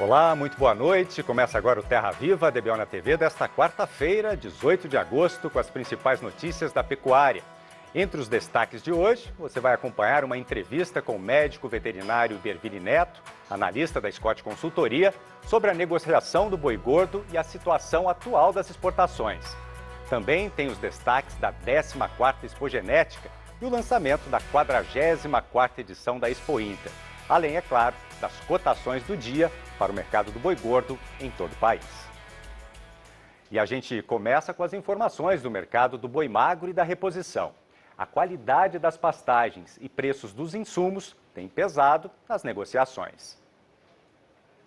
Olá, muito boa noite. Começa agora o Terra Viva, DBO na TV, desta quarta-feira, 18 de agosto, com as principais notícias da pecuária. Entre os destaques de hoje, você vai acompanhar uma entrevista com o médico veterinário Iberville Neto, analista da Scott Consultoria, sobre a negociação do boi gordo e a situação atual das exportações. Também tem os destaques da 14ª Expogenética e o lançamento da 44ª edição da Expo Inter. Além, é claro, das cotações do dia para o mercado do boi gordo em todo o país. E a gente começa com as informações do mercado do boi magro e da reposição. A qualidade das pastagens e preços dos insumos têm pesado nas negociações.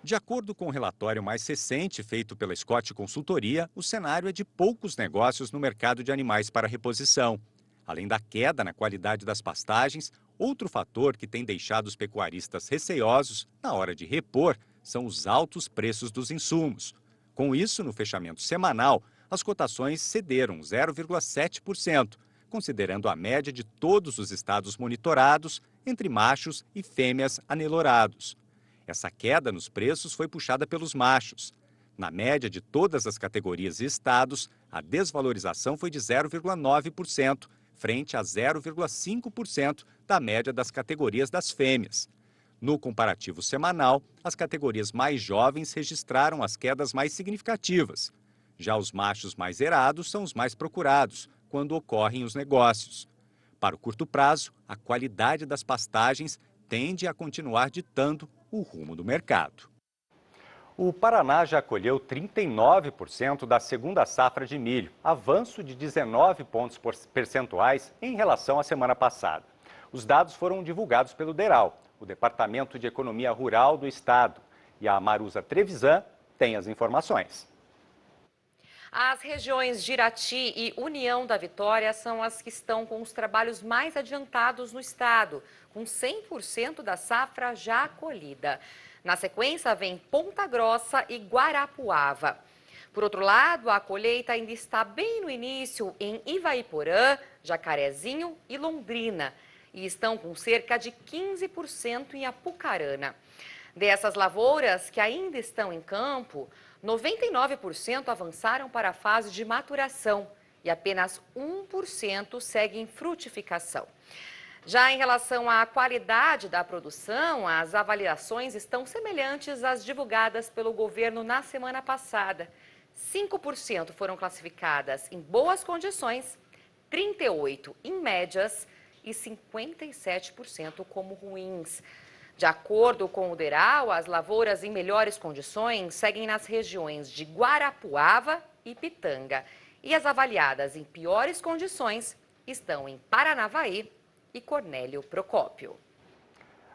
De acordo com o relatório mais recente feito pela Scott Consultoria, o cenário é de poucos negócios no mercado de animais para reposição. Além da queda na qualidade das pastagens, outro fator que tem deixado os pecuaristas receosos na hora de repor são os altos preços dos insumos. Com isso, no fechamento semanal, as cotações cederam 0,7%, considerando a média de todos os estados monitorados entre machos e fêmeas anelorados. Essa queda nos preços foi puxada pelos machos. Na média de todas as categorias e estados, a desvalorização foi de 0,9%, frente a 0,5% da média das categorias das fêmeas. No comparativo semanal, as categorias mais jovens registraram as quedas mais significativas. Já os machos mais erados são os mais procurados, quando ocorrem os negócios. Para o curto prazo, a qualidade das pastagens tende a continuar ditando o rumo do mercado. O Paraná já colheu 39% da segunda safra de milho, avanço de 19 pontos percentuais em relação à semana passada. Os dados foram divulgados pelo DERAL, o Departamento de Economia Rural do Estado, e a Maruza Trevisan tem as informações. As regiões de Irati e União da Vitória são as que estão com os trabalhos mais adiantados no estado, com 100% da safra já colhida. Na sequência, vem Ponta Grossa e Guarapuava. Por outro lado, a colheita ainda está bem no início em Ivaiporã, Jacarezinho e Londrina, e estão com cerca de 15% em Apucarana. Dessas lavouras que ainda estão em campo, 99% avançaram para a fase de maturação e apenas 1% segue em frutificação. Já em relação à qualidade da produção, as avaliações estão semelhantes às divulgadas pelo governo na semana passada. 5% foram classificadas em boas condições, 38% em médias e 57% como ruins. De acordo com o DERAL, as lavouras em melhores condições seguem nas regiões de Guarapuava e Pitanga. E as avaliadas em piores condições estão em Paranavaí e Cornélio Procópio.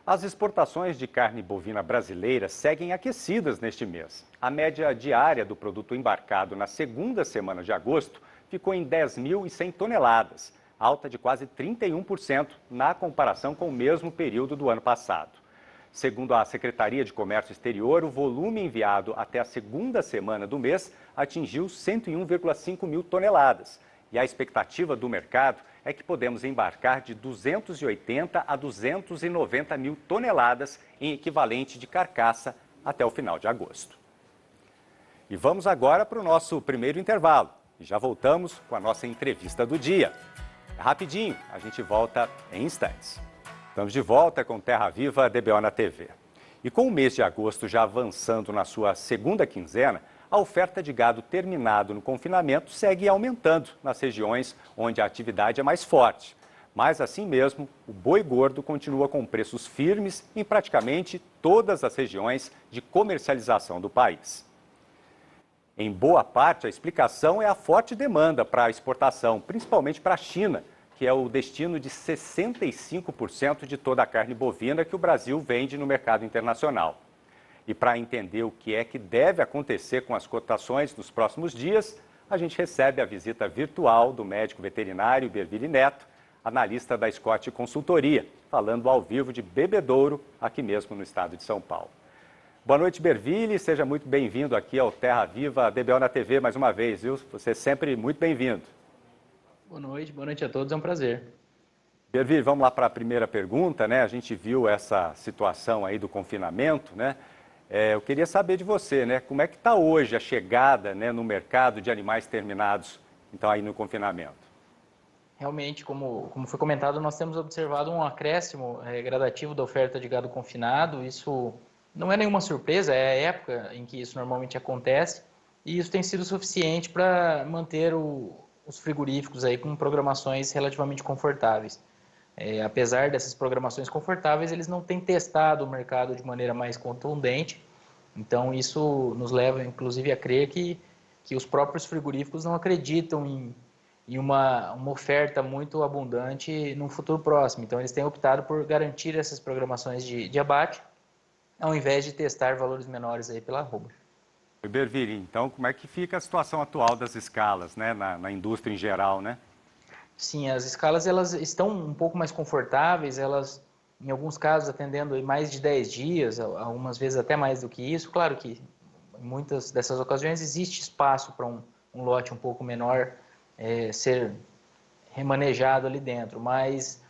As exportações de carne bovina brasileira seguem aquecidas neste mês. A média diária do produto embarcado na segunda semana de agosto ficou em 10.100 toneladas, alta de quase 31% na comparação com o mesmo período do ano passado. Segundo a Secretaria de Comércio Exterior, o volume enviado até a segunda semana do mês atingiu 101,5 mil toneladas. E a expectativa do mercado é que podemos embarcar de 280 a 290 mil toneladas em equivalente de carcaça até o final de agosto. E vamos agora para o nosso primeiro intervalo. E já voltamos com a nossa entrevista do dia. Rapidinho, a gente volta em instantes. Estamos de volta com Terra Viva, DBO na TV. E com o mês de agosto já avançando na sua segunda quinzena, a oferta de gado terminado no confinamento segue aumentando nas regiões onde a atividade é mais forte. Mas assim mesmo, o boi gordo continua com preços firmes em praticamente todas as regiões de comercialização do país. Em boa parte, a explicação é a forte demanda para a exportação, principalmente para a China, que é o destino de 65% de toda a carne bovina que o Brasil vende no mercado internacional. E para entender o que é que deve acontecer com as cotações nos próximos dias, a gente recebe a visita virtual do médico veterinário Iberville Neto, analista da Scott Consultoria, falando ao vivo de Bebedouro, aqui mesmo no estado de São Paulo. Boa noite, Iberville, seja muito bem-vindo aqui ao Terra Viva, DBO na TV mais uma vez, viu? Você é sempre muito bem-vindo. Boa noite a todos, é um prazer. Iberville, vamos lá para a primeira pergunta, né? A gente viu essa situação aí do confinamento, né? Eu queria saber de você, né? Como é que está hoje a chegada, né, no mercado de animais terminados, então aí no confinamento? Realmente, como foi comentado, nós temos observado um acréscimo gradativo da oferta de gado confinado. Isso não é nenhuma surpresa, é a época em que isso normalmente acontece. E isso tem sido suficiente para manter os frigoríficos aí com programações relativamente confortáveis. Apesar dessas programações confortáveis, eles não têm testado o mercado de maneira mais contundente. Então, isso nos leva, inclusive, a crer que os próprios frigoríficos não acreditam em uma oferta muito abundante no futuro próximo. Então, eles têm optado por garantir essas programações de abate, ao invés de testar valores menores aí pela arroba. Berville, então como é que fica a situação atual das escalas, né, na indústria em geral, né? Sim, as escalas elas estão um pouco mais confortáveis, elas, em alguns casos, atendendo mais de 10 dias, algumas vezes até mais do que isso. Claro que em muitas dessas ocasiões existe espaço para um lote um pouco menor ser remanejado ali dentro, mas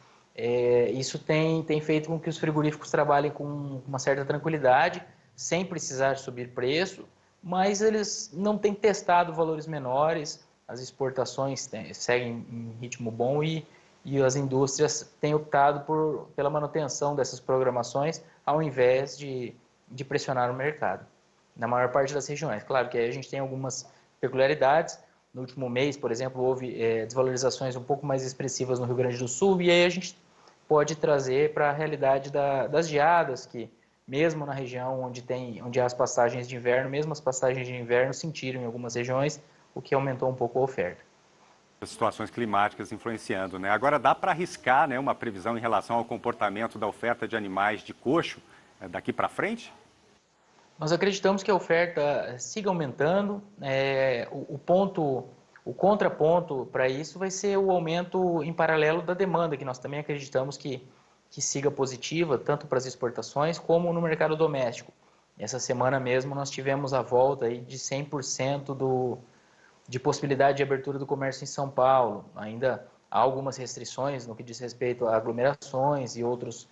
isso tem feito com que os frigoríficos trabalhem com uma certa tranquilidade, sem precisar subir preço, mas eles não têm testado valores menores, as exportações seguem em ritmo bom e as indústrias têm optado pela manutenção dessas programações ao invés de pressionar o mercado, na maior parte das regiões. Claro que aí a gente tem algumas peculiaridades. No último mês, por exemplo, houve desvalorizações um pouco mais expressivas no Rio Grande do Sul, e aí a gente pode trazer para a realidade das geadas, que mesmo na região onde há as passagens de inverno, mesmo as passagens de inverno sentiram em algumas regiões, o que aumentou um pouco a oferta. As situações climáticas influenciando, né? Agora dá para arriscar, né, uma previsão em relação ao comportamento da oferta de animais de coxo daqui para frente? Nós acreditamos que a oferta siga aumentando. O contraponto para isso vai ser o aumento em paralelo da demanda, que nós também acreditamos que siga positiva, tanto para as exportações como no mercado doméstico. Essa semana mesmo nós tivemos a volta aí de 100% de possibilidade de abertura do comércio em São Paulo. Ainda há algumas restrições no que diz respeito a aglomerações e outros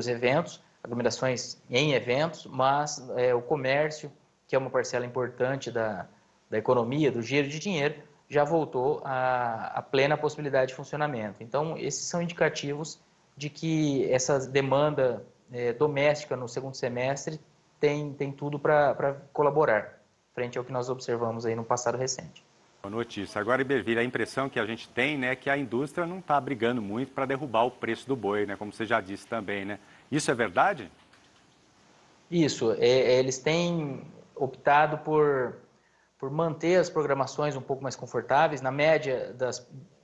eventos, aglomerações em eventos, mas o comércio, que é uma parcela importante da economia, do giro de dinheiro, já voltou a plena possibilidade de funcionamento. Então, esses são indicativos de que essa demanda doméstica no segundo semestre tem tudo para colaborar, frente ao que nós observamos aí no passado recente. Boa notícia. Agora, Iberville, a impressão que a gente tem, né, é que a indústria não está brigando muito para derrubar o preço do boi, né, como você já disse também, né? Isso é verdade? Isso, eles têm optado por manter as programações um pouco mais confortáveis. Na média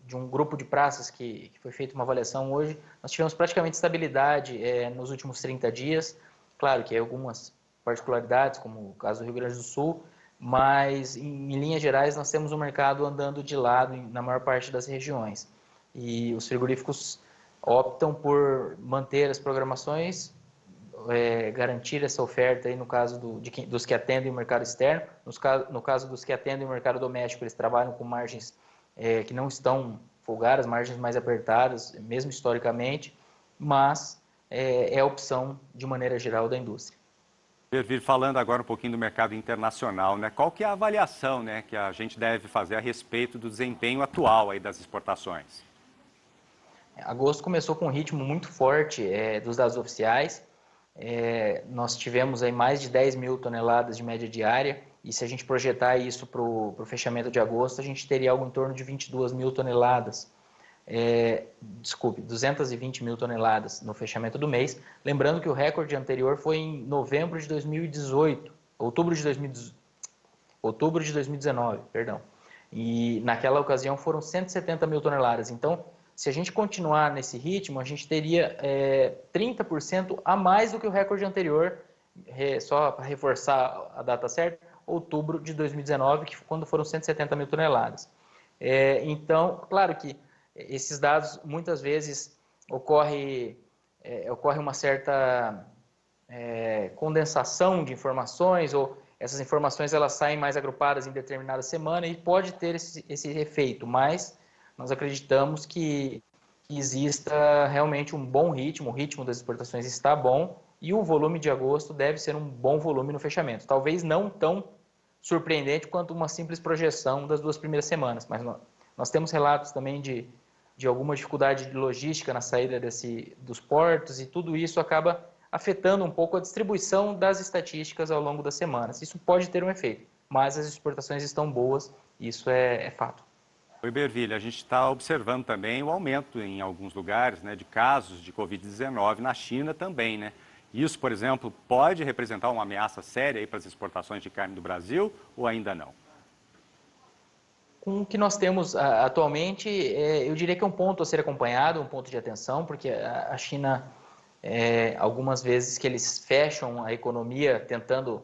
de um grupo de praças que foi feita uma avaliação hoje, nós tivemos praticamente estabilidade nos últimos 30 dias. Claro que há algumas particularidades, como o caso do Rio Grande do Sul, mas em linhas gerais nós temos o mercado andando de lado na maior parte das regiões. E os frigoríficos optam por manter as programações, garantir essa oferta aí no caso dos que atendem o mercado externo. No caso dos que atendem o mercado doméstico, eles trabalham com margens que não estão folgadas, margens mais apertadas, mesmo historicamente, mas é a opção de maneira geral da indústria. Iberville, falando agora um pouquinho do mercado internacional, né? Qual que é a avaliação, né, que a gente deve fazer a respeito do desempenho atual aí das exportações? Agosto começou com um ritmo muito forte dos dados oficiais. Nós tivemos aí mais de 10 mil toneladas de média diária, e se a gente projetar isso para o fechamento de agosto, a gente teria algo em torno de 22 mil toneladas. 220 mil toneladas no fechamento do mês. Lembrando que o recorde anterior foi em novembro de 2018, outubro de 2019, perdão. E naquela ocasião foram 170 mil toneladas. Então, se a gente continuar nesse ritmo, a gente teria 30% a mais do que o recorde anterior, só para reforçar a data certa, outubro de 2019, que quando foram 170 mil toneladas. Então, claro que esses dados, muitas vezes, ocorre uma certa condensação de informações, ou essas informações elas saem mais agrupadas em determinada semana e pode ter esse efeito, mas nós acreditamos que exista realmente um bom ritmo, o ritmo das exportações está bom e o volume de agosto deve ser um bom volume no fechamento. Talvez não tão surpreendente quanto uma simples projeção das 2 primeiras semanas, mas nós temos relatos também de alguma dificuldade de logística na saída dos portos, e tudo isso acaba afetando um pouco a distribuição das estatísticas ao longo das semanas. Isso pode ter um efeito, mas as exportações estão boas, isso é fato. Oi, Bervilha, a gente está observando também o aumento em alguns lugares, né, de casos de Covid-19 na China também, né? Isso, por exemplo, pode representar uma ameaça séria aí para as exportações de carne do Brasil ou ainda não? Com o que nós temos atualmente, eu diria que é um ponto a ser acompanhado, um ponto de atenção, porque a China, algumas vezes que eles fecham a economia tentando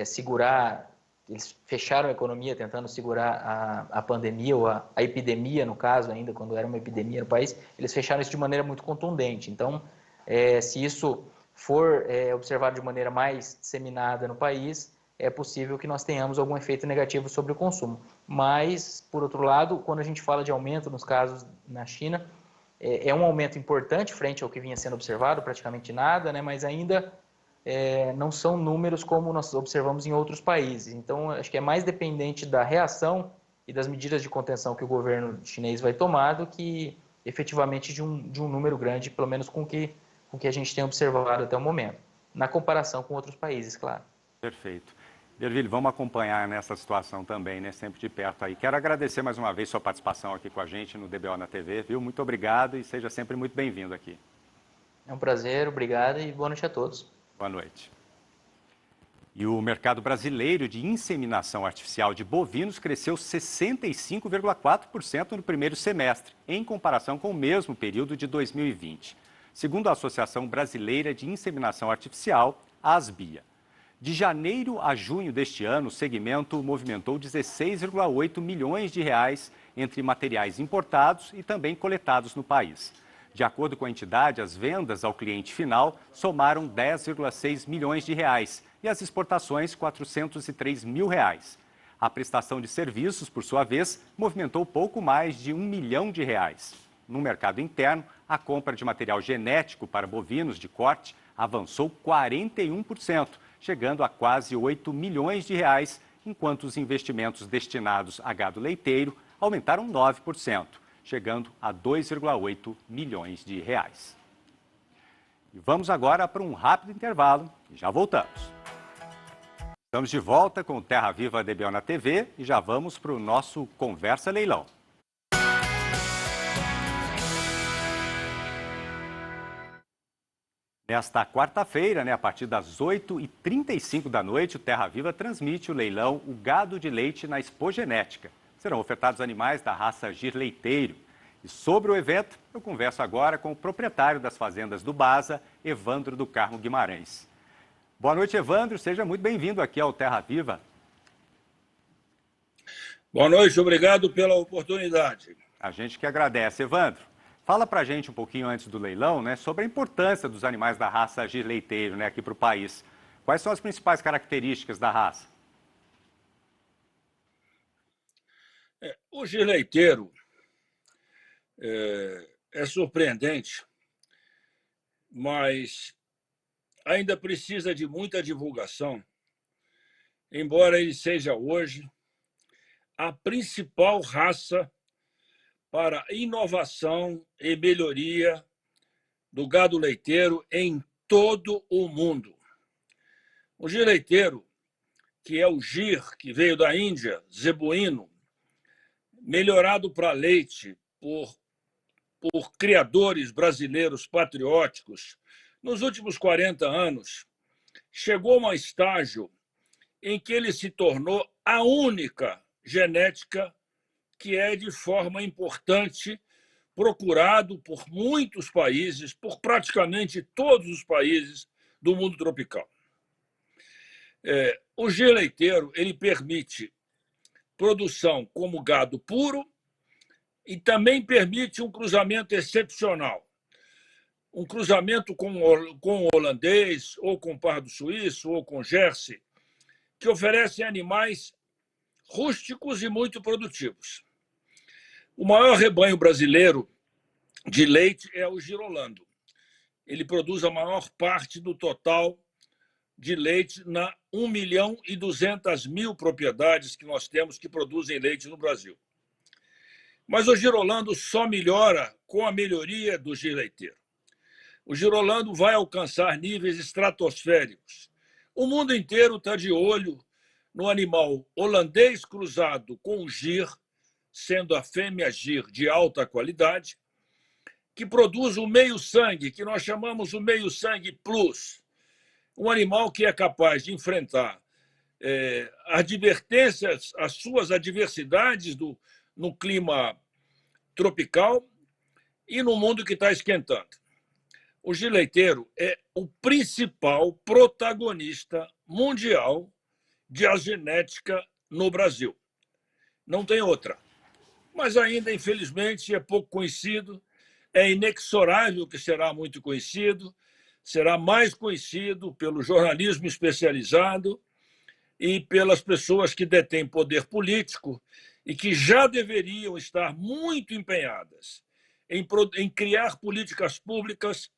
segurar, eles fecharam a economia tentando segurar a pandemia, ou a epidemia, no caso ainda, quando era uma epidemia no país, eles fecharam isso de maneira muito contundente. Então, se isso for observado de maneira mais disseminada no país, é possível que nós tenhamos algum efeito negativo sobre o consumo. Mas, por outro lado, quando a gente fala de aumento nos casos na China, é um aumento importante frente ao que vinha sendo observado, praticamente nada, né? Mas ainda não são números como nós observamos em outros países. Então, acho que é mais dependente da reação e das medidas de contenção que o governo chinês vai tomar do que efetivamente de um número grande, pelo menos com o que a gente tem observado até o momento, na comparação com outros países, claro. Perfeito. Derville, vamos acompanhar nessa situação também, né? Sempre de perto aí. Quero agradecer mais uma vez sua participação aqui com a gente no DBO na TV, viu? Muito obrigado e seja sempre muito bem-vindo aqui. É um prazer, obrigado e boa noite a todos. Boa noite. E o mercado brasileiro de inseminação artificial de bovinos cresceu 65,4% no primeiro semestre, em comparação com o mesmo período de 2020, segundo a Associação Brasileira de Inseminação Artificial, a ASBIA. De janeiro a junho deste ano, o segmento movimentou 16,8 milhões de reais entre materiais importados e também coletados no país. De acordo com a entidade, as vendas ao cliente final somaram 10,6 milhões de reais e as exportações 403 mil reais. A prestação de serviços, por sua vez, movimentou pouco mais de 1 milhão de reais. No mercado interno, a compra de material genético para bovinos de corte avançou 41%, chegando a quase 8 milhões de reais, enquanto os investimentos destinados a gado leiteiro aumentaram 9%, chegando a 2,8 milhões de reais. E vamos agora para um rápido intervalo e já voltamos. Estamos de volta com o Terra Viva DBO na TV e já vamos para o nosso Conversa Leilão. Nesta quarta-feira, a partir das 8h35 da noite, o Terra Viva transmite o leilão O Gado de Leite na Expogenética. Serão ofertados animais da raça Gir Leiteiro. E sobre o evento, eu converso agora com o proprietário das fazendas do Baza, Evandro do Carmo Guimarães. Boa noite, Evandro. Seja muito bem-vindo aqui ao Terra Viva. Boa noite, obrigado pela oportunidade. A gente que agradece, Evandro. Fala pra gente um pouquinho antes do leilão, sobre a importância dos animais da raça Gir Leiteiro, aqui para o país. Quais são as principais características da raça? O Gir Leiteiro é surpreendente, mas ainda precisa de muita divulgação, embora ele seja hoje a principal raça para inovação e melhoria do gado leiteiro em todo o mundo. O Gir Leiteiro, que é o Gir, que veio da Índia, zebuíno, melhorado para leite por criadores brasileiros patrióticos, nos últimos 40 anos, chegou a um estágio em que ele se tornou a única genética que é de forma importante procurado por muitos países, por praticamente todos os países do mundo tropical. O Gir Leiteiro ele permite produção como gado puro e também permite um cruzamento excepcional. Um cruzamento com o holandês, ou com pardo suíço, ou com Jersey, que oferecem animais rústicos e muito produtivos. O maior rebanho brasileiro de leite é o girolando. ele produz a maior parte do total de leite na 1.200.000 propriedades que nós temos que produzem leite no Brasil. Mas o Girolando só melhora com a melhoria do gileiteiro. O Girolando vai alcançar níveis estratosféricos. O mundo inteiro está de olho no animal holandês cruzado com gir, sendo a fêmea gir de alta qualidade, que produz o meio-sangue, que nós chamamos o meio-sangue plus. Um animal que é capaz de enfrentar as suas adversidades no clima tropical e no mundo que está esquentando. O gileiteiro é o principal protagonista mundial de genética no Brasil. Não tem outra. Mas ainda, infelizmente, é pouco conhecido, é inexorável que será muito conhecido, será mais conhecido pelo jornalismo especializado e pelas pessoas que detêm poder político e que já deveriam estar muito empenhadas em criar políticas públicas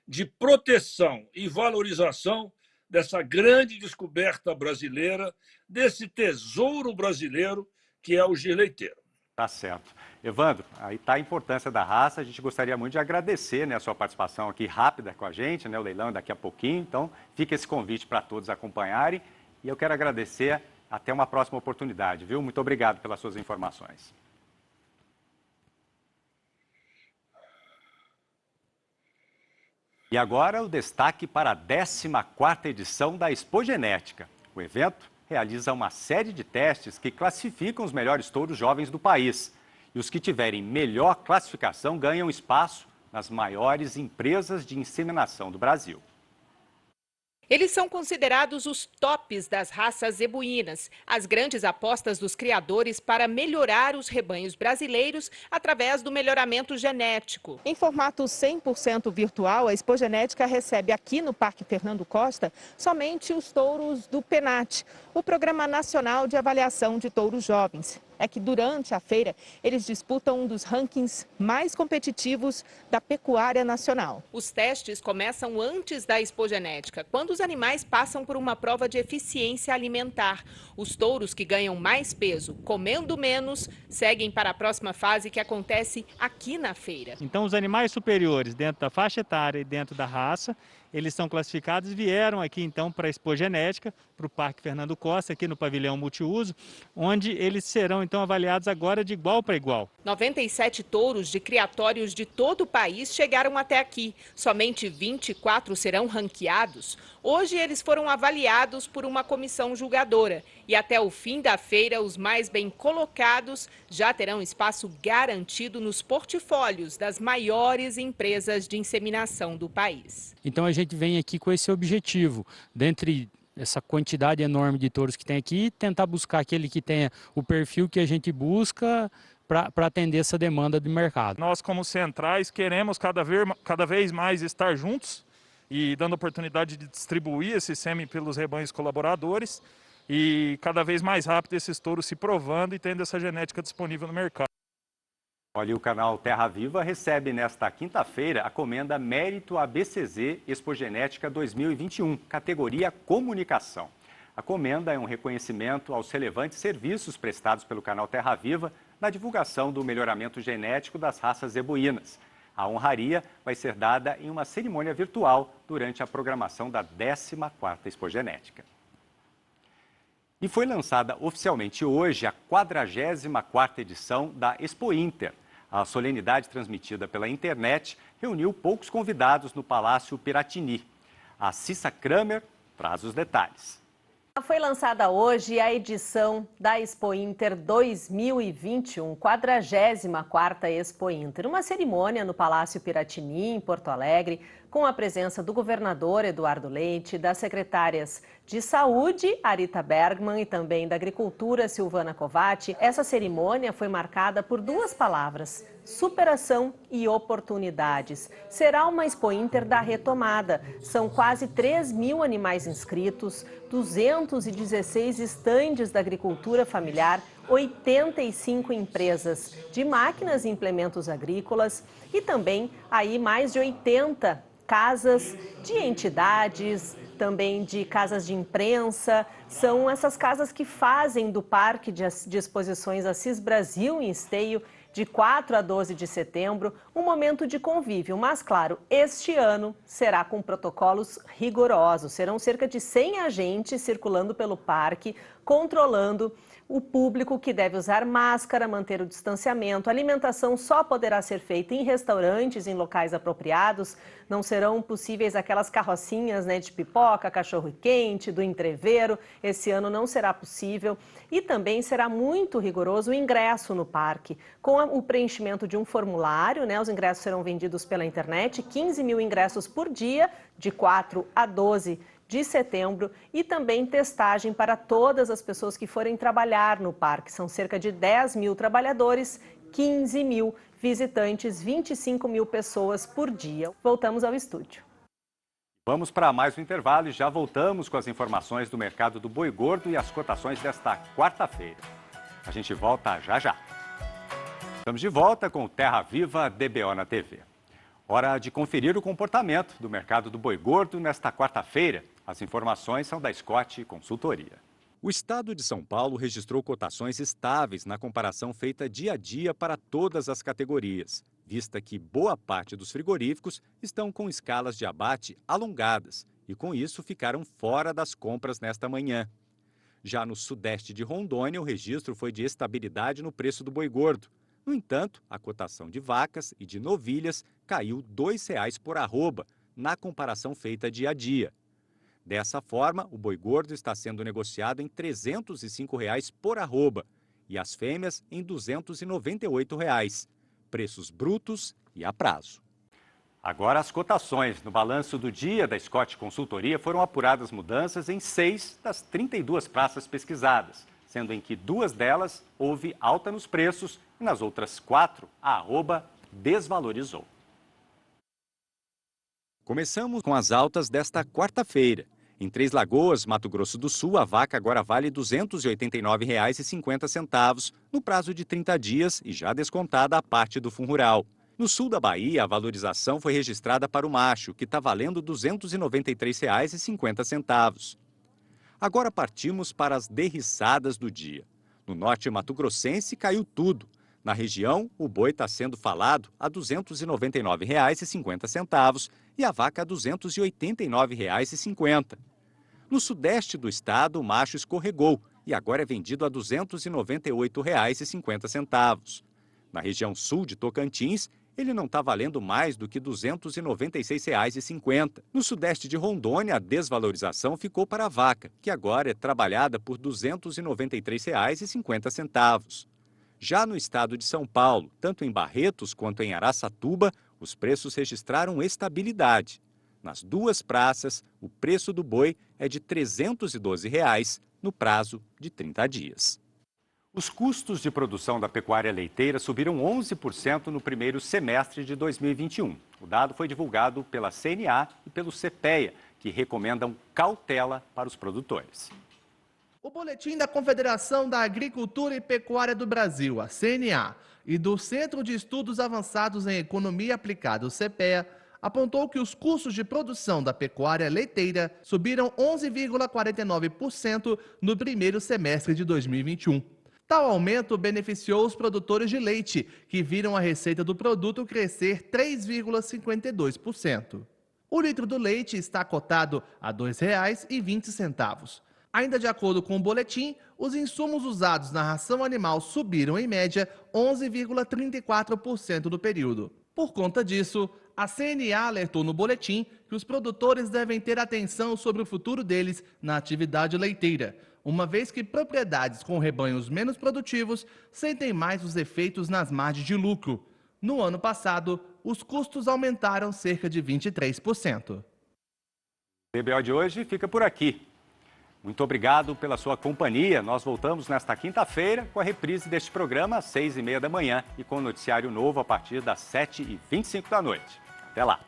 de proteção e valorização dessa grande descoberta brasileira, desse tesouro brasileiro que é o gileiteiro. Tá certo. Evandro, aí está a importância da raça. A gente gostaria muito de agradecer, né, a sua participação aqui rápida com a gente, né, o leilão é daqui a pouquinho. Então, fica esse convite para todos acompanharem. E eu quero agradecer. Até uma próxima oportunidade, viu? Muito obrigado pelas suas informações. E agora o destaque para a 14ª edição da Expogenética. O evento realiza uma série de testes que classificam os melhores touros jovens do país. E os que tiverem melhor classificação ganham espaço nas maiores empresas de inseminação do Brasil. Eles são considerados os tops das raças zebuínas, as grandes apostas dos criadores para melhorar os rebanhos brasileiros através do melhoramento genético. Em formato 100% virtual, a Expogenética recebe aqui no Parque Fernando Costa somente os touros do PENAT, o Programa Nacional de Avaliação de Touros Jovens. É que durante a feira eles disputam um dos rankings mais competitivos da pecuária nacional. Os testes começam antes da Expogenética, quando os animais passam por uma prova de eficiência alimentar. Os touros que ganham mais peso, comendo menos, seguem para a próxima fase que acontece aqui na feira. Então os animais superiores dentro da faixa etária e dentro da raça, eles são classificados e vieram aqui então para a Expogenética, para o Parque Fernando Costa, aqui no pavilhão multiuso, onde eles serão então avaliados agora de igual para igual. 97 touros de criatórios de todo o país chegaram até aqui. Somente 24 serão ranqueados. Hoje eles foram avaliados por uma comissão julgadora e até o fim da feira os mais bem colocados já terão espaço garantido nos portfólios das maiores empresas de inseminação do país. Então a gente vem aqui com esse objetivo, dentre essa quantidade enorme de touros que tem aqui, tentar buscar aquele que tenha o perfil que a gente busca para atender essa demanda do mercado. Nós, como centrais, queremos cada vez mais estar juntos e dando oportunidade de distribuir esse sêmen pelos rebanhos colaboradores e cada vez mais rápido esses touros se provando e tendo essa genética disponível no mercado. Olha, o canal Terra Viva recebe nesta quinta-feira a comenda Mérito ABCZ Expogenética 2021, categoria Comunicação. A comenda é um reconhecimento aos relevantes serviços prestados pelo canal Terra Viva na divulgação do melhoramento genético das raças zebuínas. A honraria vai ser dada em uma cerimônia virtual durante a programação da 14ª Expogenética. E foi lançada oficialmente hoje a 44ª edição da Expo Inter. A solenidade transmitida pela internet reuniu poucos convidados no Palácio Piratini. A Cissa Kramer traz os detalhes. Foi lançada hoje a edição da Expo Inter 2021, 44ª Expo Inter. Uma cerimônia no Palácio Piratini, em Porto Alegre, com a presença do governador Eduardo Leite, das secretárias de Saúde, Arita Bergman, e também da Agricultura, Silvana Covatti. Essa cerimônia foi marcada por duas palavras: superação e oportunidades. Será uma Expo Inter da retomada. São quase 3.000 animais inscritos, 216 estandes da agricultura familiar, 85 empresas de máquinas e implementos agrícolas e também aí mais de 80 casas de entidades, também de casas de imprensa. São essas casas que fazem do Parque de Exposições Assis Brasil em Esteio, de 4 a 12 de setembro, um momento de convívio. Mas, claro, este ano será com protocolos rigorosos. Serão cerca de 100 agentes circulando pelo parque, controlando o público, que deve usar máscara, manter o distanciamento. A alimentação só poderá ser feita em restaurantes, em locais apropriados. Não serão possíveis aquelas carrocinhas, de pipoca, cachorro-quente, do entreveiro. Esse ano não será possível. E também será muito rigoroso o ingresso no parque, com o preenchimento de um formulário. Os ingressos serão vendidos pela internet, 15 mil ingressos por dia, de 4 a 12 de setembro, e também testagem para todas as pessoas que forem trabalhar no parque. São cerca de 10 mil trabalhadores, 15 mil visitantes, 25 mil pessoas por dia. Voltamos ao estúdio. Vamos para mais um intervalo e já voltamos com as informações do mercado do boi gordo e as cotações desta quarta-feira. A gente volta já já. Estamos de volta com o Terra Viva DBO na TV. Hora de conferir o comportamento do mercado do boi gordo nesta quarta-feira. As informações são da Scott Consultoria. O estado de São Paulo registrou cotações estáveis na comparação feita dia a dia para todas as categorias, vista que boa parte dos frigoríficos estão com escalas de abate alongadas e, com isso, ficaram fora das compras nesta manhã. Já no sudeste de Rondônia, o registro foi de estabilidade no preço do boi gordo. No entanto, a cotação de vacas e de novilhas caiu R$ 2,00 por arroba, na comparação feita dia a dia. Dessa forma, o boi gordo está sendo negociado em R$ 305,00 por arroba e as fêmeas em R$ 298,00, preços brutos e a prazo. Agora as cotações. No balanço do dia da Scott Consultoria foram apuradas mudanças em 6 das 32 praças pesquisadas, sendo em que 2 delas houve alta nos preços e nas outras 4 a arroba desvalorizou. Começamos com as altas desta quarta-feira. Em Três Lagoas, Mato Grosso do Sul, a vaca agora vale R$ 289,50 no prazo de 30 dias e já descontada a parte do fundo rural. No sul da Bahia, a valorização foi registrada para o macho, que está valendo R$ 293,50. Agora partimos para as derriçadas do dia. No norte mato-grossense caiu tudo. Na região, o boi está sendo falado a R$ 299,50 e a vaca a R$ 289,50. No sudeste do estado, o macho escorregou e agora é vendido a R$ 298,50. Na região sul de Tocantins, ele não está valendo mais do que R$ 296,50. No sudeste de Rondônia, a desvalorização ficou para a vaca, que agora é trabalhada por R$ 293,50. Já no estado de São Paulo, tanto em Barretos quanto em Araçatuba, os preços registraram estabilidade. Nas duas praças, o preço do boi é de R$ 312,00 no prazo de 30 dias. Os custos de produção da pecuária leiteira subiram 11% no primeiro semestre de 2021. O dado foi divulgado pela CNA e pelo CPEA, que recomendam cautela para os produtores. O boletim da Confederação da Agricultura e Pecuária do Brasil, a CNA, e do Centro de Estudos Avançados em Economia Aplicada, o CPEA, apontou que os custos de produção da pecuária leiteira subiram 11,49% no primeiro semestre de 2021. Tal aumento beneficiou os produtores de leite, que viram a receita do produto crescer 3,52%. O litro do leite está cotado a R$ 2,20. Ainda de acordo com o boletim, os insumos usados na ração animal subiram em média 11,34% no período. Por conta disso, a CNA alertou no boletim que os produtores devem ter atenção sobre o futuro deles na atividade leiteira, uma vez que propriedades com rebanhos menos produtivos sentem mais os efeitos nas margens de lucro. No ano passado, os custos aumentaram cerca de 23%. O DBO de hoje fica por aqui. Muito obrigado pela sua companhia. Nós voltamos nesta quinta-feira com a reprise deste programa às 6h30 da manhã e com o noticiário novo a partir das 7h25 da noite. Até lá!